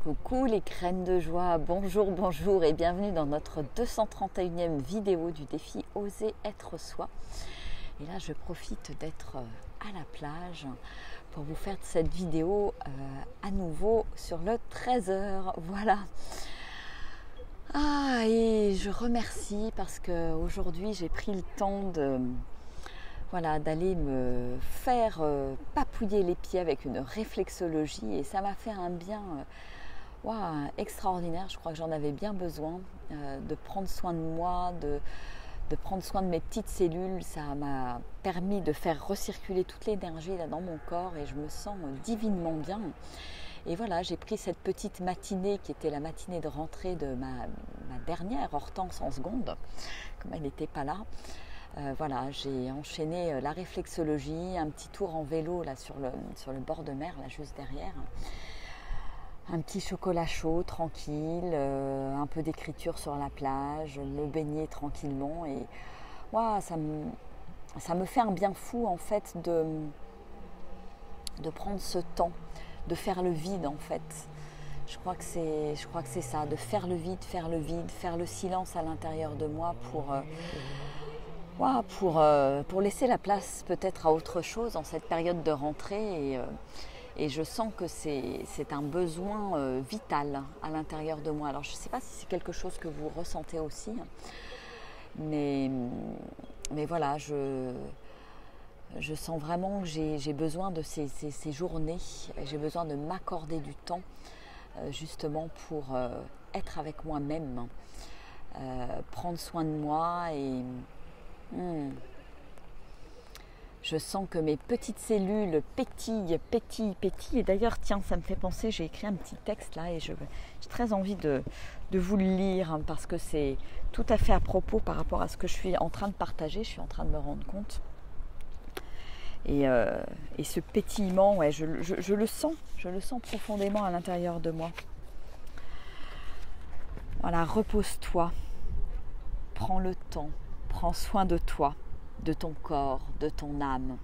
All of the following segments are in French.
Coucou les graines de joie, bonjour, bonjour et bienvenue dans notre 231e vidéo du défi Oser être soi. Et là je profite d'être à la plage pour vous faire cette vidéo à nouveau sur le 13h, voilà. Et je remercie parce qu'aujourd'hui j'ai pris le temps d'aller me faire papouiller les pieds avec une réflexologie et ça m'a fait un bien extraordinaire. Je crois que j'en avais bien besoin de prendre soin de moi, de prendre soin de mes petites cellules. Ça m'a permis de faire recirculer toute l'énergie là dans mon corps et je me sens divinement bien. Et voilà, j'ai pris cette petite matinée qui était la matinée de rentrée de ma dernière Hortense en seconde, comme elle n'était pas là. J'ai enchaîné la réflexologie, un petit tour en vélo là sur le bord de mer, là juste derrière. Un petit chocolat chaud, tranquille, un peu d'écriture sur la plage, me baigner tranquillement. Et ça me fait un bien fou en fait de prendre ce temps, de faire le vide en fait. Je crois que c'est ça, de faire le vide, faire le silence à l'intérieur de moi pour laisser la place peut-être à autre chose en cette période de rentrée. Et je sens que c'est un besoin vital à l'intérieur de moi. Alors je ne sais pas si c'est quelque chose que vous ressentez aussi, mais voilà, je sens vraiment que j'ai besoin de ces journées, j'ai besoin de m'accorder du temps justement pour être avec moi-même, prendre soin de moi et... Je sens que mes petites cellules pétillent. Et d'ailleurs, tiens, ça me fait penser, j'ai écrit un petit texte là et j'ai très envie de vous le lire parce que c'est tout à fait à propos par rapport à ce que je suis en train de partager, je suis en train de me rendre compte. Et ce pétillement, je le sens profondément à l'intérieur de moi. Voilà, repose-toi, prends le temps, prends soin de toi, de ton corps, de ton âme.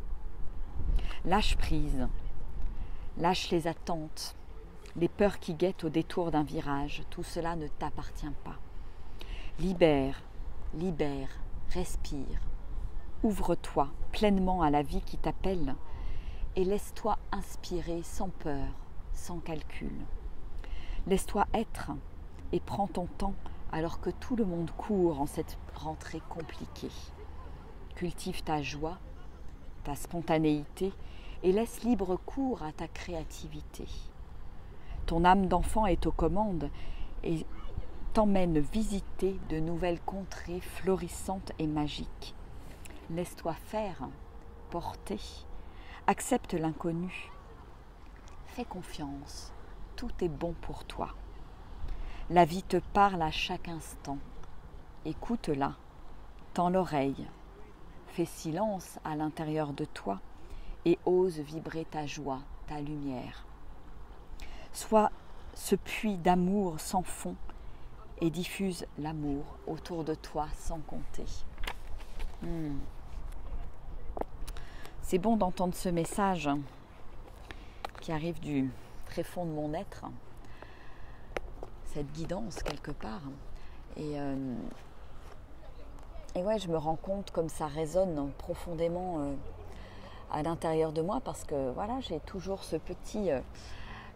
Lâche prise, lâche les attentes, les peurs qui guettent au détour d'un virage. Tout cela ne t'appartient pas. Libère, respire. Ouvre-toi pleinement à la vie qui t'appelle et laisse-toi inspirer sans peur, sans calcul. Laisse-toi être et prends ton temps alors que tout le monde court en cette rentrée compliquée. Cultive ta joie, ta spontanéité et laisse libre cours à ta créativité. Ton âme d'enfant est aux commandes et t'emmène visiter de nouvelles contrées florissantes et magiques. Laisse-toi faire, porter, accepte l'inconnu. Fais confiance, tout est bon pour toi. La vie te parle à chaque instant. Écoute-la, tends l'oreille. Fais silence à l'intérieur de toi et ose vibrer ta joie, ta lumière. Sois ce puits d'amour sans fond et diffuse l'amour autour de toi sans compter. C'est bon d'entendre ce message qui arrive du très fond de mon être, cette guidance quelque part. Et je me rends compte comme ça résonne profondément à l'intérieur de moi parce que j'ai toujours ce petit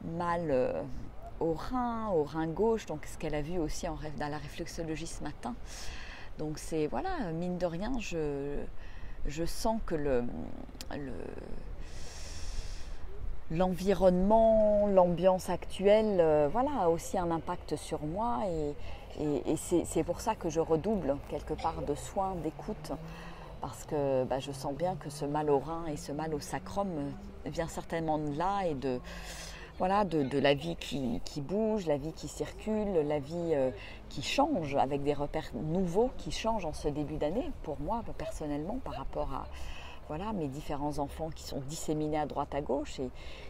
mal au rein gauche, donc ce qu'elle a vu aussi dans la réflexologie ce matin. Donc c'est mine de rien, je sens que l'environnement, l'ambiance actuelle, a aussi un impact sur moi et c'est pour ça que je redouble quelque part de soins, d'écoute, parce que je sens bien que ce mal au rein et ce mal au sacrum vient certainement de là et de la vie qui bouge, la vie qui circule, la vie qui change avec des repères nouveaux qui changent en ce début d'année pour moi personnellement par rapport à mes différents enfants qui sont disséminés à droite à gauche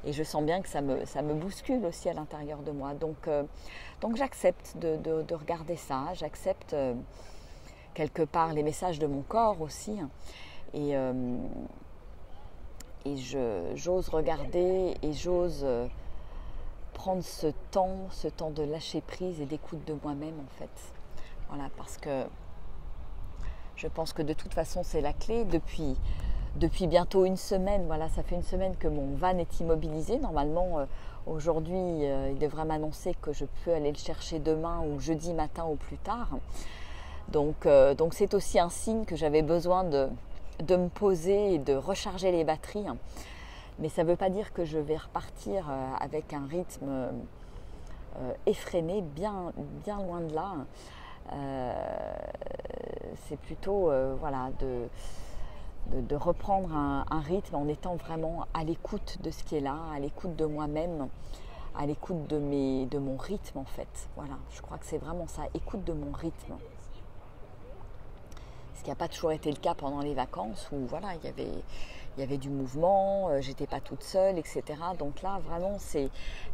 et je sens bien que ça me bouscule aussi à l'intérieur de moi. Donc j'accepte de regarder ça, j'accepte quelque part les messages de mon corps aussi et j'ose regarder et j'ose prendre ce temps de lâcher prise et d'écoute de moi-même en fait. Voilà, parce que je pense que de toute façon c'est la clé. Depuis bientôt une semaine, voilà, ça fait une semaine que mon van est immobilisé. Normalement, aujourd'hui, il devrait m'annoncer que je peux aller le chercher demain ou jeudi matin au plus tard. Donc c'est aussi un signe que j'avais besoin de me poser et de recharger les batteries. Mais ça ne veut pas dire que je vais repartir avec un rythme effréné, bien loin de là. C'est plutôt voilà, de reprendre un rythme en étant vraiment à l'écoute de ce qui est là, à l'écoute de moi-même, à l'écoute de mon rythme en fait. Voilà, je crois que c'est vraiment ça, écoute de mon rythme. Ce qui n'a pas toujours été le cas pendant les vacances où voilà, il y avait du mouvement, j'étais pas toute seule, etc. Donc là, vraiment, c'est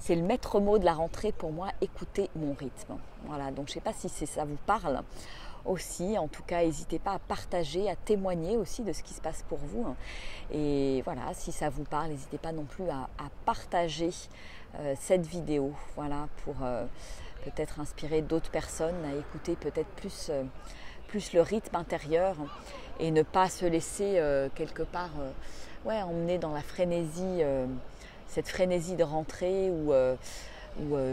le maître mot de la rentrée pour moi, écouter mon rythme. Voilà, donc je ne sais pas si ça vous parle aussi. En tout cas, n'hésitez pas à partager, à témoigner aussi de ce qui se passe pour vous. Et voilà, si ça vous parle, n'hésitez pas non plus à partager cette vidéo, voilà, pour peut-être inspirer d'autres personnes à écouter peut-être plus le rythme intérieur et ne pas se laisser quelque part emmener dans la frénésie, cette frénésie de rentrée où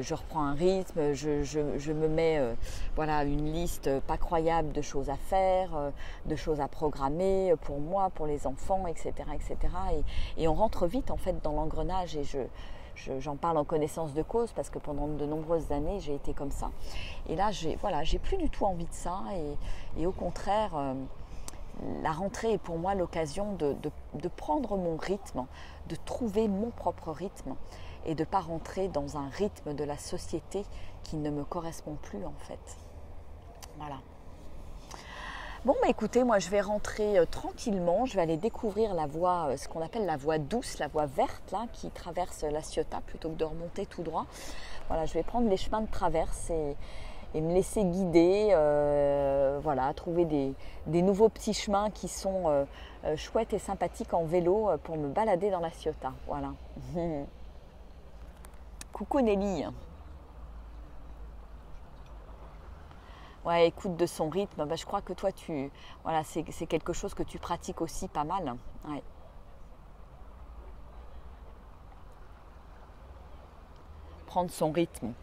je reprends un rythme, je me mets voilà, une liste pas croyable de choses à faire, de choses à programmer pour moi, pour les enfants, etc. Et on rentre vite en fait dans l'engrenage et j'en parle en connaissance de cause parce que pendant de nombreuses années, j'ai été comme ça. Et là, j'ai plus du tout envie de ça. Et au contraire, la rentrée est pour moi l'occasion de prendre mon rythme, de trouver mon propre rythme et de ne pas rentrer dans un rythme de la société qui ne me correspond plus en fait. Voilà. Bon, bah écoutez, moi je vais rentrer tranquillement, je vais aller découvrir la voie, ce qu'on appelle la voie douce, la voie verte là, qui traverse la Ciotat plutôt que de remonter tout droit. Voilà, je vais prendre les chemins de traverse et me laisser guider, voilà, trouver des nouveaux petits chemins qui sont chouettes et sympathiques en vélo pour me balader dans la Ciotat. Voilà. Coucou Nelly. Ouais, écoute de son rythme, bah, je crois que toi, voilà, c'est quelque chose que tu pratiques aussi pas mal. Ouais. Prendre son rythme.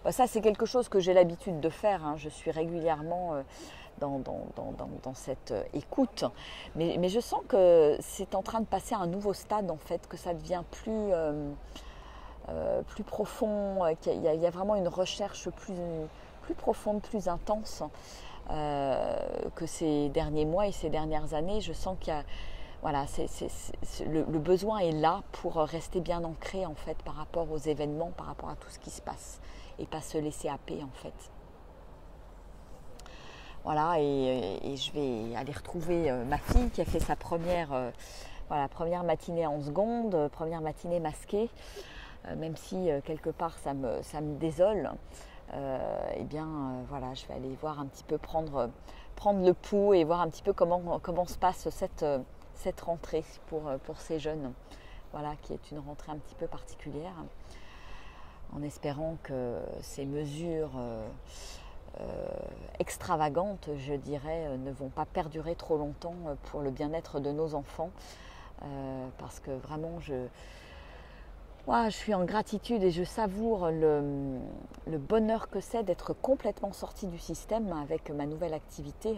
Bah, ça, c'est quelque chose que j'ai l'habitude de faire. Hein. Je suis régulièrement dans cette écoute. Mais je sens que c'est en train de passer à un nouveau stade, en fait, que ça devient plus profond, qu'il y a vraiment une recherche plus profonde, plus intense que ces derniers mois et ces dernières années. Je sens qu'il y a, voilà, le besoin est là pour rester bien ancré en fait par rapport aux événements, par rapport à tout ce qui se passe et pas se laisser happer en fait. Voilà, et je vais aller retrouver ma fille qui a fait sa première matinée en seconde, première matinée masquée, même si quelque part ça me désole. Voilà, je vais aller voir un petit peu prendre le pouls et voir un petit peu comment se passe cette rentrée pour ces jeunes, voilà, qui est une rentrée un petit peu particulière, en espérant que ces mesures extravagantes, je dirais, ne vont pas perdurer trop longtemps pour le bien-être de nos enfants, parce que vraiment je suis en gratitude et je savoure le bonheur que c'est d'être complètement sortie du système avec ma nouvelle activité,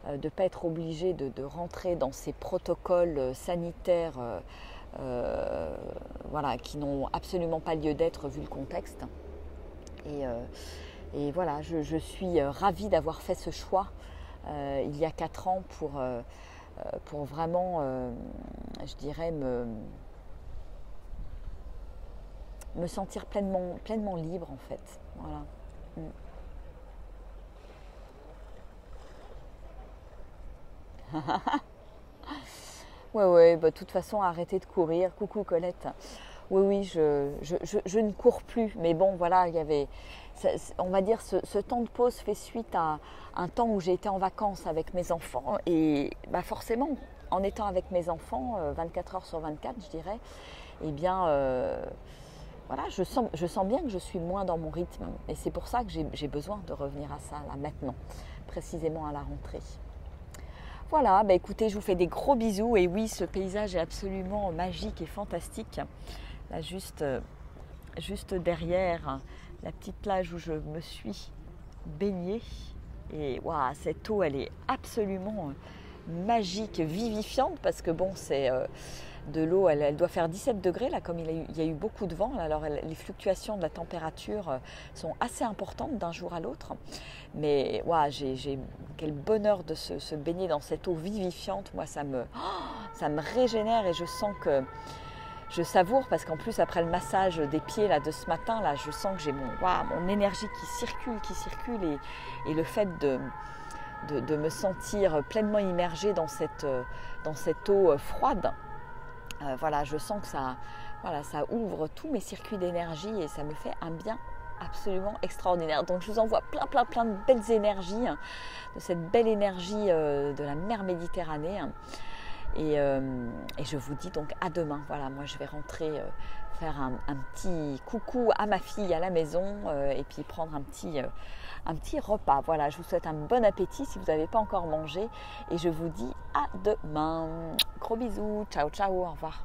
de ne pas être obligée de rentrer dans ces protocoles sanitaires voilà, qui n'ont absolument pas lieu d'être vu le contexte. Et voilà, je suis ravie d'avoir fait ce choix il y a 4 ans pour vraiment, je dirais, me sentir pleinement libre en fait. Voilà. Ouais, bah, de toute façon, arrêtez de courir. Coucou Colette. Oui, je ne cours plus. Mais bon, voilà, il y avait, on va dire, ce temps de pause fait suite à un temps où j'ai été en vacances avec mes enfants. Et bah, forcément, en étant avec mes enfants, 24 heures sur 24, je dirais, eh bien, voilà, je sens bien que je suis moins dans mon rythme. Et c'est pour ça que j'ai besoin de revenir à ça, là, maintenant, précisément à la rentrée. Voilà, bah écoutez, je vous fais des gros bisous. Et oui, ce paysage est absolument magique et fantastique. Là, juste derrière la petite plage où je me suis baignée. Et waouh, cette eau, elle est absolument magique, vivifiante, parce que bon, c'est de l'eau, elle doit faire 17 degrés, là, comme il y a eu beaucoup de vent. Alors les fluctuations de la température sont assez importantes d'un jour à l'autre. Mais waouh, quel bonheur de se baigner dans cette eau vivifiante. Moi, ça me régénère et je sens que je savoure, parce qu'en plus, après le massage des pieds là, de ce matin, là, je sens que j'ai mon énergie qui circule et le fait de me sentir pleinement immergée dans cette eau froide, voilà, je sens que ça ouvre tous mes circuits d'énergie et ça me fait un bien absolument extraordinaire. Donc je vous envoie plein de belles énergies, de cette belle énergie de la mer Méditerranée. Et je vous dis donc à demain. Voilà, moi je vais rentrer faire un petit coucou à ma fille à la maison et puis prendre un petit repas. Voilà, je vous souhaite un bon appétit si vous n'avez pas encore mangé et je vous dis à demain. Gros bisous, ciao, au revoir.